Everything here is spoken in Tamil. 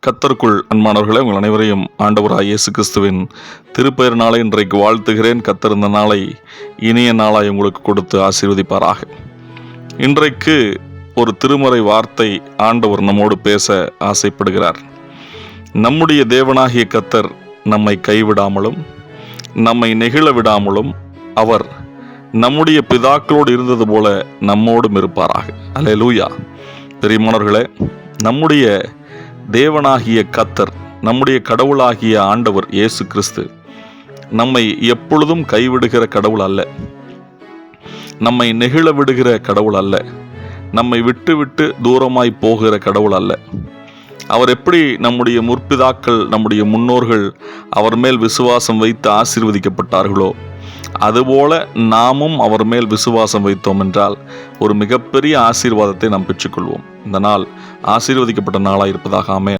கர்த்தருக்குள் அன்பானவர்களே, உங்கள் அனைவரையும் ஆண்டவராய் இயேசு கிறிஸ்துவின் திருப்பெயர் நாளை இன்றைக்கு வாழ்த்துகிறேன். கர்த்தர் இந்த நாளை இனிய நாளாய் உங்களுக்கு கொடுத்து ஆசீர்வதிப்பாராக. இன்றைக்கு ஒரு திருமறை வார்த்தை ஆண்டவர் நம்மோடு பேச ஆசைப்படுகிறார். நம்முடைய தேவனாகிய கர்த்தர் நம்மை கைவிடாமலும் நம்மை நெகிழ விடாமலும் அவர் நம்முடைய பிதாக்களோடு இருந்தது போல நம்மோடும் இருப்பாராக. அல்லேலூயா. பிரியமானவர்களே, நம்முடைய தேவனாகிய கர்த்தர், நம்முடைய கடவுளாகிய ஆண்டவர் இயேசு கிறிஸ்து நம்மை எப்பொழுதும் கைவிடுகிற கடவுள் அல்ல, நம்மை நெகிழ விடுகிற கடவுள் அல்ல, நம்மை விட்டு விட்டு தூரமாய் போகிற கடவுள் அல்ல. அவர் எப்படி நம்முடைய முற்பிதாக்கள், நம்முடைய முன்னோர்கள் அவர் மேல் விசுவாசம் வைத்து ஆசீர்வதிக்கப்பட்டார்களோ, அதுபோல நாமும் அவர் மேல் விசுவாசம் வைத்தோம் என்றால் ஒரு மிகப்பெரிய ஆசீர்வாதத்தை நாம் பெற்றுக்கொள்வோம். இந்த நாள் ஆசீர்வதிக்கப்பட்ட நாளாக இருப்பதாக. ஆமென்.